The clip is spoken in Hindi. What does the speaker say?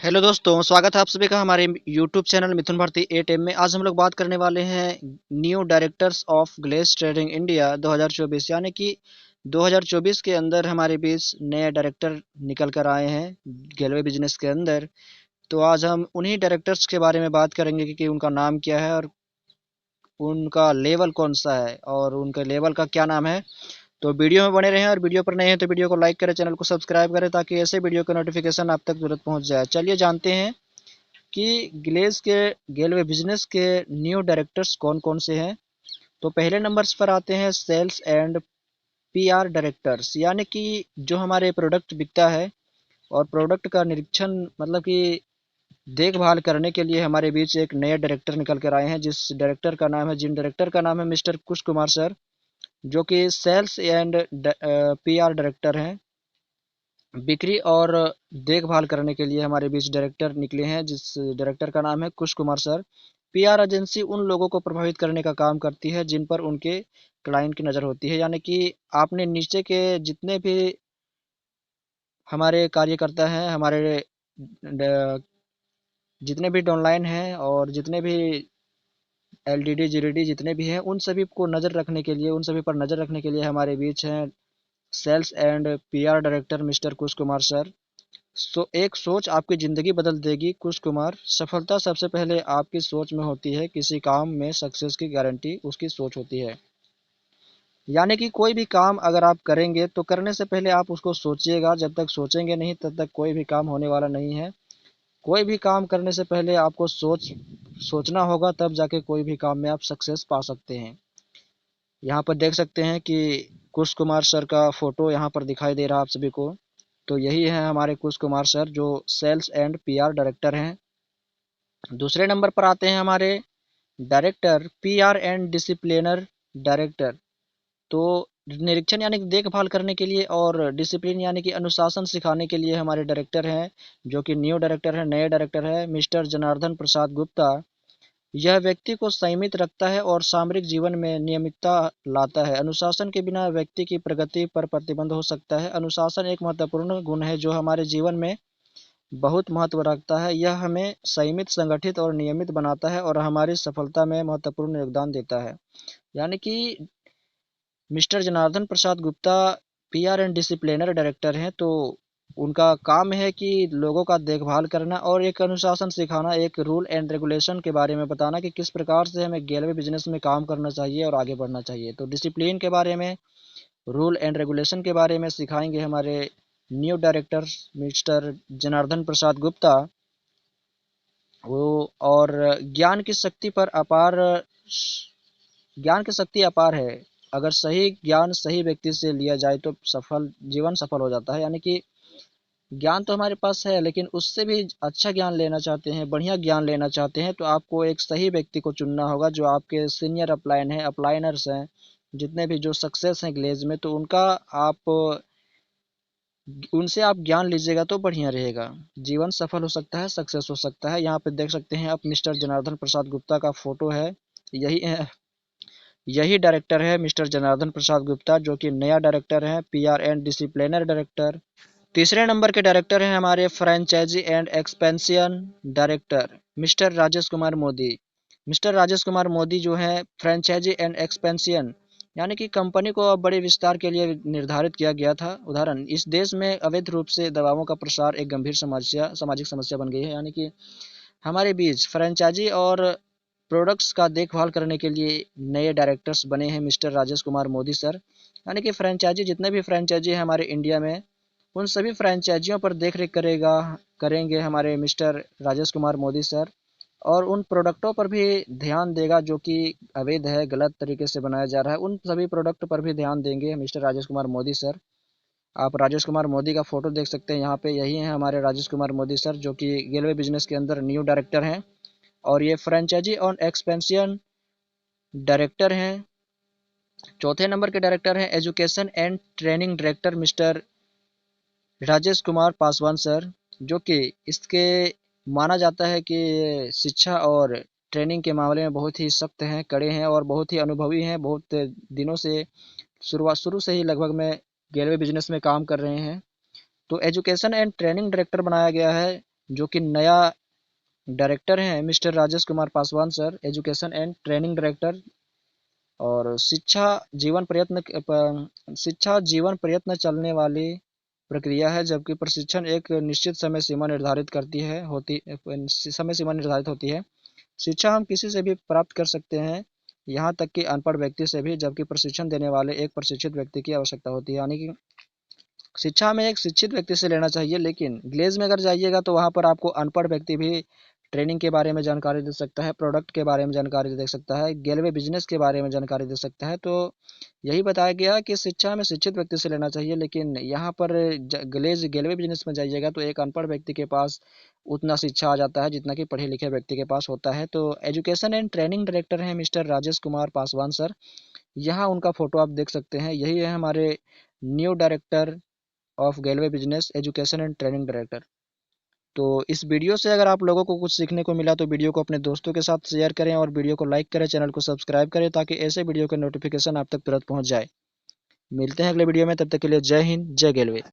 हेलो दोस्तों, स्वागत है आप सभी का हमारे यूट्यूब चैनल मिथुन भारती 8M में। आज हम लोग बात करने वाले हैं new directors of glace trading India 2024, यानी कि 2024 के अंदर हमारे बीच नए डायरेक्टर निकल कर आए हैं गेलवे बिजनेस के अंदर। तो आज हम उन्हीं डायरेक्टर्स के बारे में बात करेंगे कि उनका नाम क्या है और उनका लेवल कौन सा है और उनके लेवल का क्या नाम है। तो वीडियो में बने रहें और वीडियो पर नए हैं तो वीडियो को लाइक करें, चैनल को सब्सक्राइब करें ताकि ऐसे वीडियो का नोटिफिकेशन आप तक तुरंत पहुंच जाए। चलिए जानते हैं कि ग्लेस के गेलवे बिजनेस के न्यू डायरेक्टर्स कौन कौन से हैं। तो पहले नंबर्स पर आते हैं सेल्स एंड पीआर डायरेक्टर्स, यानी कि जो हमारे प्रोडक्ट बिकता है और प्रोडक्ट का निरीक्षण मतलब कि देखभाल करने के लिए हमारे बीच एक नए डायरेक्टर निकल कर आए हैं, जिन डायरेक्टर का नाम है मिस्टर कुश कुमार सर, जो कि सेल्स एंड पीआर डायरेक्टर हैं। बिक्री और देखभाल करने के लिए हमारे बीच डायरेक्टर निकले हैं, जिस डायरेक्टर का नाम है कुश कुमार सर। पीआर एजेंसी उन लोगों को प्रभावित करने का काम करती है जिन पर उनके क्लाइंट की नज़र होती है, यानी कि आपने नीचे के जितने भी हमारे कार्यकर्ता हैं, हमारे जितने भी डाउनलाइन हैं और जितने भी एलडीडी जीडीडी जितने भी हैं, उन सभी को नज़र रखने के लिए, उन सभी पर नज़र रखने के लिए हमारे बीच हैं sales and PR director mister Kush Kumar sir. एक सोच आपकी ज़िंदगी बदल देगी कुश कुमार। सफलता सबसे पहले आपकी सोच में होती है, किसी काम में सक्सेस की गारंटी उसकी सोच होती है। यानी कि कोई भी काम अगर आप करेंगे तो करने से पहले आप उसको सोचिएगा, जब तक सोचेंगे नहीं तब तक कोई भी काम होने वाला नहीं है। कोई भी काम करने से पहले आपको सोचना होगा, तब जाके कोई भी काम में आप सक्सेस पा सकते हैं। यहाँ पर देख सकते हैं कि कुश कुमार सर का फोटो यहाँ पर दिखाई दे रहा है आप सभी को। तो यही है हमारे कुश कुमार सर, जो सेल्स एंड पीआर डायरेक्टर हैं। दूसरे नंबर पर आते हैं हमारे director PR and disciplinary director. तो निरीक्षण यानी कि देखभाल करने के लिए और डिसिप्लिन यानी कि अनुशासन सिखाने के लिए हमारे डायरेक्टर हैं, जो कि न्यू डायरेक्टर है, नए डायरेक्टर है मिस्टर जनार्दन प्रसाद गुप्ता। यह व्यक्ति को संयमित रखता है और सामरिक जीवन में नियमितता लाता है। अनुशासन के बिना व्यक्ति की प्रगति पर प्रतिबंध हो सकता है। अनुशासन एक महत्वपूर्ण गुण है जो हमारे जीवन में बहुत महत्व रखता है। यह हमें संयमित, संगठित और नियमित बनाता है और हमारी सफलता में महत्वपूर्ण योगदान देता है। यानी कि mister Janardan Prasad Gupta PR and disciplinary director हैं। तो उनका काम है कि लोगों का देखभाल करना और एक अनुशासन सिखाना, एक रूल एंड रेगुलेशन के बारे में बताना कि किस प्रकार से हमें गेलवे बिजनेस में काम करना चाहिए और आगे बढ़ना चाहिए। तो डिसिप्लिन के बारे में, रूल एंड रेगुलेशन के बारे में सिखाएंगे हमारे new director mister Janardan Prasad Gupta. वो और ज्ञान की शक्ति पर अपार ज्ञान की शक्ति अपार है। अगर सही ज्ञान सही व्यक्ति से लिया जाए तो जीवन सफल हो जाता है। यानी कि ज्ञान तो हमारे पास है, लेकिन उससे भी अच्छा ज्ञान लेना चाहते हैं, बढ़िया ज्ञान लेना चाहते हैं, तो आपको एक सही व्यक्ति को चुनना होगा, जो आपके सीनियर अपलाइनर्स हैं, जितने भी जो सक्सेस हैं ग्लेज में, तो उनसे आप ज्ञान लीजिएगा तो बढ़िया रहेगा। जीवन सफल हो सकता है, सक्सेस हो सकता है। यहाँ पे देख सकते हैं आप मिस्टर जनार्दन प्रसाद गुप्ता का फोटो है। यही है, यही डायरेक्टर है मिस्टर जनार्दन प्रसाद गुप्ता, जो कि नया डायरेक्टर है, पीआर एंड डिसिप्लिनर डायरेक्टर। तीसरे नंबर के डायरेक्टर हैं हमारे franchisee and expansion director mister Rajesh Kumar Modi. Mister Rajesh Kumar Modi जो है फ्रेंचाइजी एंड एक्सपेंशन, यानी कि कंपनी को अब बड़े विस्तार के लिए निर्धारित किया गया था। उदाहरण, इस देश में अवैध रूप से दवाओं का प्रसार एक गंभीर सामाजिक समस्या बन गई है। यानी कि हमारे बीच फ्रेंचाइजी और प्रोडक्ट्स का देखभाल करने के लिए नए डायरेक्टर्स बने हैं मिस्टर राजेश कुमार मोदी सर। यानी कि फ्रेंचाइजी, जितने भी फ्रेंचाइजी हैं हमारे इंडिया में, उन सभी फ्रेंचाइजियों पर देख रेख करेंगे हमारे मिस्टर राजेश कुमार मोदी सर। और उन प्रोडक्टों पर भी ध्यान देगा जो कि अवैध है, गलत तरीके से बनाया जा रहा है, उन सभी प्रोडक्ट पर भी ध्यान देंगे मिस्टर राजेश कुमार मोदी सर। आप राजेश कुमार मोदी का फोटो देख सकते हैं यहाँ पे, यही है हमारे राजेश कुमार मोदी सर, जो कि रेलवे बिजनेस के अंदर न्यू डायरेक्टर हैं और ये फ्रेंचाइजी ऑन एक्सपेंशन डायरेक्टर हैं। चौथे नंबर के डायरेक्टर हैं education and training director mister Rajesh Kumar Paswan sir, जो कि इसके माना जाता है कि शिक्षा और ट्रेनिंग के मामले में बहुत ही सख्त हैं, कड़े हैं और बहुत ही अनुभवी हैं। बहुत दिनों से शुरू से ही लगभग में रेलवे बिजनेस में काम कर रहे हैं। तो एजुकेशन एंड ट्रेनिंग डायरेक्टर बनाया गया है जो कि नया डायरेक्टर हैं mister Rajesh Kumar Paswan sir, education and training director. और शिक्षा जीवन प्रयत्न चलने वाली प्रक्रिया है, जबकि प्रशिक्षण एक निश्चित समय सीमा निर्धारित करती है होती समय सीमा निर्धारित होती है। शिक्षा हम किसी से भी प्राप्त कर सकते हैं, यहाँ तक कि अनपढ़ व्यक्ति से भी, जबकि प्रशिक्षण देने वाले एक प्रशिक्षित व्यक्ति की आवश्यकता होती है। यानी कि शिक्षा में एक शिक्षित व्यक्ति से लेना चाहिए, लेकिन ग्लेज में अगर जाइएगा तो वहाँ पर आपको अनपढ़ व्यक्ति भी ट्रेनिंग के बारे में जानकारी दे सकता है, प्रोडक्ट के बारे में जानकारी दे सकता है, गेलवे बिजनेस के बारे में जानकारी दे सकता है। तो यही बताया गया कि शिक्षा में शिक्षित व्यक्ति से लेना चाहिए, लेकिन यहाँ पर गेलवे बिजनेस में जाइएगा तो एक अनपढ़ व्यक्ति के पास उतना शिक्षा आ जाता है जितना कि पढ़े लिखे व्यक्ति के पास होता है। तो एजुकेशन एंड ट्रेनिंग डायरेक्टर हैं मिस्टर राजेश कुमार पासवान सर। यहाँ उनका फोटो आप देख सकते हैं, यही है हमारे new director of Galway business, education and training director. तो इस वीडियो से अगर आप लोगों को कुछ सीखने को मिला तो वीडियो को अपने दोस्तों के साथ शेयर करें और वीडियो को लाइक करें, चैनल को सब्सक्राइब करें ताकि ऐसे वीडियो के नोटिफिकेशन आप तक तुरंत पहुंच जाए। मिलते हैं अगले वीडियो में, तब तक के लिए जय हिंद, जय गेलवे।